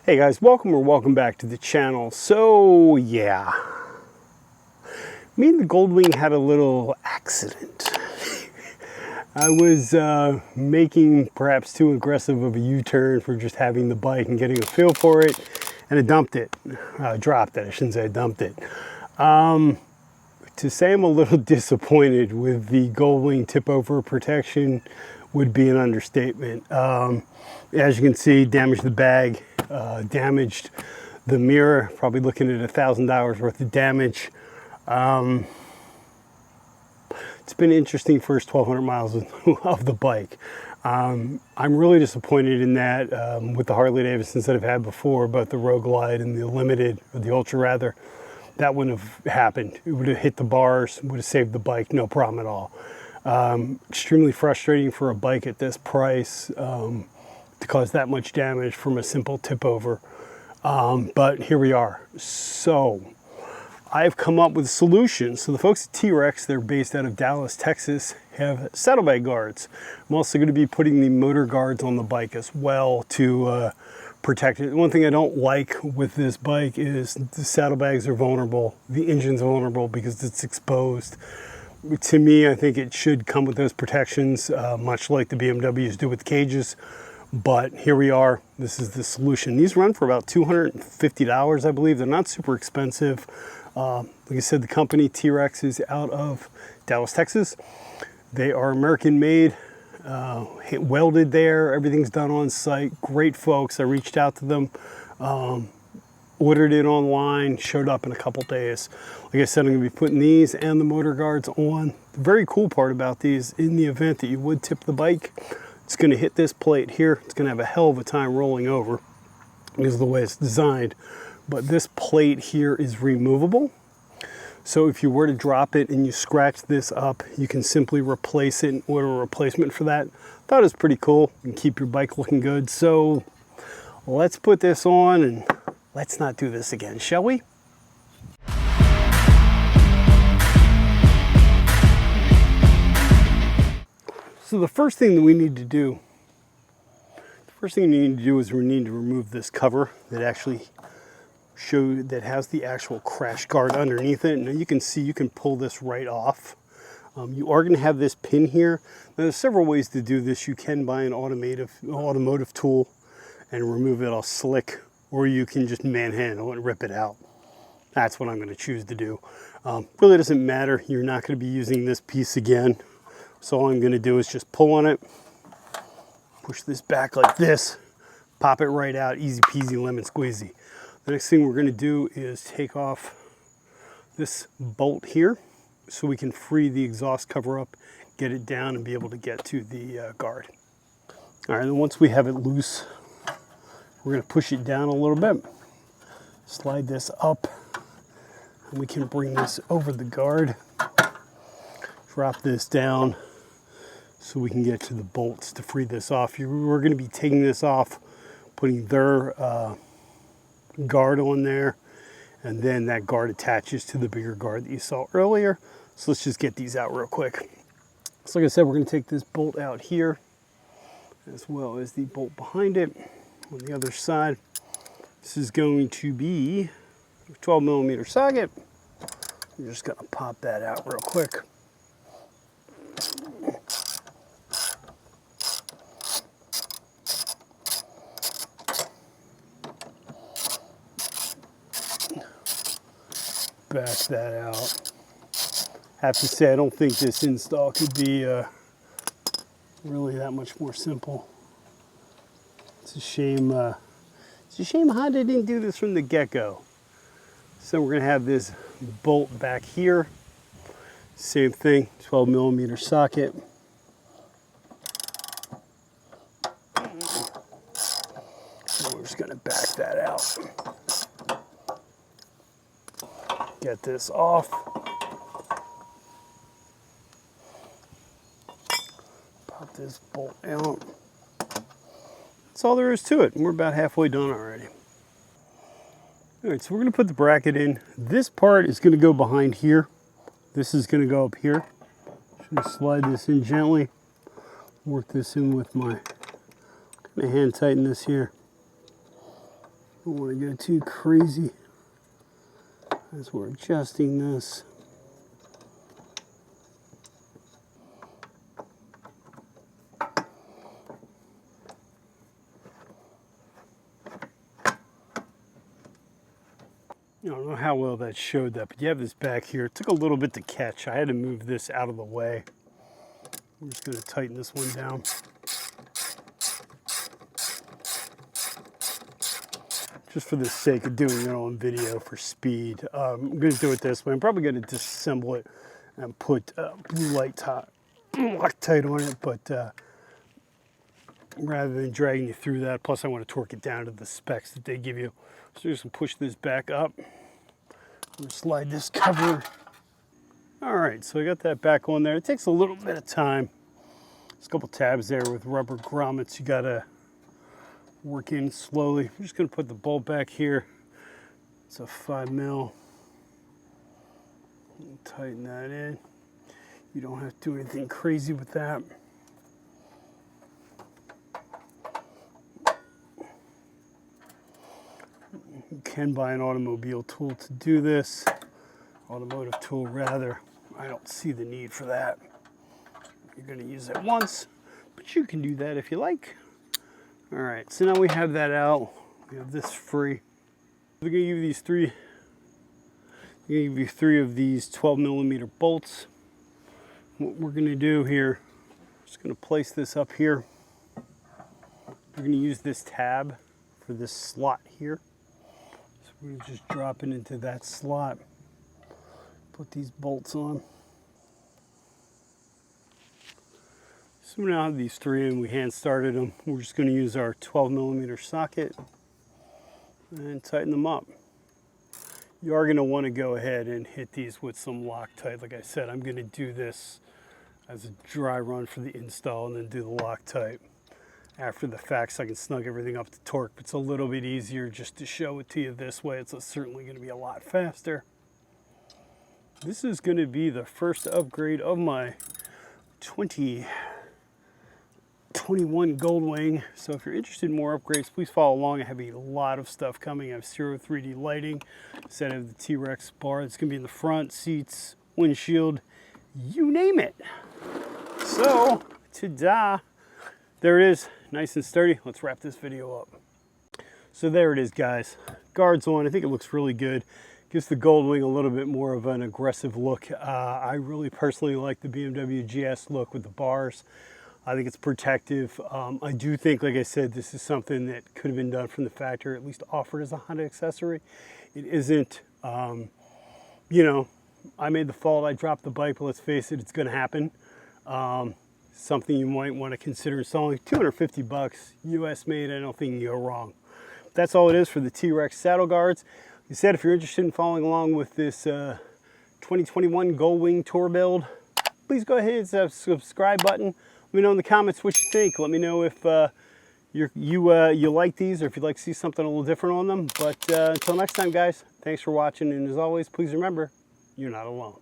Hey guys, welcome back to the channel. So yeah, me and the Gold Wing had a little accident. I was making perhaps too aggressive of a U-turn for just having the bike and getting a feel for it, and I dumped it. Dropped it, I shouldn't say I dumped it. To say I'm a little disappointed with the Gold Wing tip-over protection would be an understatement. As you can see, damaged the bag, damaged the mirror, probably looking at $1,000 worth of damage. It's been an interesting first 1,200 miles of the bike. I'm really disappointed in that with the Harley-Davidsons that I've had before, both the Road Glide and the Limited, or the Ultra rather. That wouldn't have happened. It would have hit the bars, would have saved the bike, no problem at all. Extremely frustrating for a bike at this price to cause that much damage from a simple tip over. But here we are. So I've come up with solutions. So the folks at T-Rex, they're based out of Dallas, Texas, have saddlebag guards. I'm also going to be putting the motor guards on the bike as well to protect it. One thing I don't like with this bike is the saddlebags are vulnerable. The engine's vulnerable because it's exposed. To me, I think it should come with those protections, much like the BMWs do with cages. But here we are. This is the solution. These run for about $250, I believe. They're not super expensive. Like I said, the company T-Rex is out of Dallas, Texas. They are American made, welded there. Everything's done on site. Great folks. I reached out to them, ordered it online, showed up in a couple days. Like I said, I'm going to be putting these and the motor guards on. The very cool part about these, in the event that you would tip the bike, it's going to hit this plate here. It's going to have a hell of a time rolling over because of the way it's designed. But this plate here is removable. So if you were to drop it and you scratch this up, you can simply replace it and order a replacement for that. Thought it was pretty cool and keep your bike looking good. So let's put this on and let's not do this again, shall we? So the first thing that we need to do, is we need to remove this cover that actually has the actual crash guard underneath it. Now you can see you can pull this right off. You are going to have this pin here. Now, there's several ways to do this. You can buy an automotive tool and remove it all slick, or you can just manhandle it and rip it out. That's what I'm going to choose to do. Really doesn't matter. You're not going to be using this piece again. So all I'm going to do is just pull on it, push this back like this, pop it right out, easy peasy lemon squeezy. The next thing we're going to do is take off this bolt here so we can free the exhaust cover up, get it down, and be able to get to the guard. All right, and once we have it loose, we're going to push it down a little bit, slide this up, and we can bring this over the guard, drop this down so we can get to the bolts to free this off. We're going to be taking this off, putting their guard on there, and then that guard attaches to the bigger guard that you saw earlier. So let's just get these out real quick. So like I said, we're going to take this bolt out here as well as the bolt behind it on the other side. This is going to be a 12mm socket. We're just going to pop that out real quick. Back that out. Have to say, I don't think this install could be really that much more simple. It's a shame. It's a shame Honda didn't do this from the get-go. So we're going to have this bolt back here. Same thing, 12mm socket. So we're just going to back that out. Get this off. Pop this bolt out. That's all there is to it. We're about halfway done already. All right, so we're going to put the bracket in. This part is going to go behind here. This is going to go up here. Just slide this in gently. Work this in with my hand tighten this here. Don't want to go too crazy as we're adjusting this. I don't know how well that showed that, but you have this back here. It took a little bit to catch. I had to move this out of the way. I'm just going to tighten this one down. Just for the sake of doing it on video for speed. I'm going to do it this way. I'm probably going to disassemble it and put blue Loctite on it, but rather than dragging you through that, plus I want to torque it down to the specs that they give you. So just going to push this back up. I'm going to slide this cover. All right, so I got that back on there. It takes a little bit of time. There's a couple tabs there with rubber grommets you got to work in slowly. I'm just going to put the bolt back here. It's a 5mm. Tighten that in. You don't have to do anything crazy with that. You can buy an automobile tool to do this. Automotive tool, rather. I don't see the need for that. You're going to use it once, but you can do that if you like. All right, so now we have that out. We have this free. We're going to give you these three. I'm going to give you 3 of these 12mm bolts. What we're going to do here, just going to place this up here. We're going to use this tab for this slot here. So we're going to just drop it into that slot. Put these bolts on. So we now have these 3 and we hand started them. We're just going to use our 12mm socket and tighten them up. You are going to want to go ahead and hit these with some Loctite. Like I said, I'm going to do this as a dry run for the install and then do the Loctite after the fact so I can snug everything up to torque. But it's a little bit easier just to show it to you this way. It's certainly going to be a lot faster. This is going to be the first upgrade of my 2021 Gold Wing. So if you're interested in more upgrades, please follow along. I have a lot of stuff coming. I have 3D lighting. Instead of the T-Rex bar, it's going to be in the front, seats, windshield, you name it. So, ta-da. There it is, nice and sturdy. Let's wrap this video up. So there it is, guys. Guards on. I think it looks really good. Gives the Gold Wing a little bit more of an aggressive look. I really personally like the BMW GS look with the bars. I think it's protective. I do think, like I said, this is something that could have been done from the factory, at least offered as a Honda accessory. It isn't, you know, I made the fault, I dropped the bike, but let's face it, it's going to happen. Something you might want to consider installing. 250 bucks, US made. I don't think you can go wrong. That's all it is for the T-Rex saddle guards. Like I said, if you're interested in following along with this 2021 Gold Wing tour build, please go ahead and hit the subscribe button. Let me know in the comments what you think. Let me know if you like these or if you'd like to see something a little different on them. But until next time, guys, thanks for watching. And as always, please remember, you're not alone.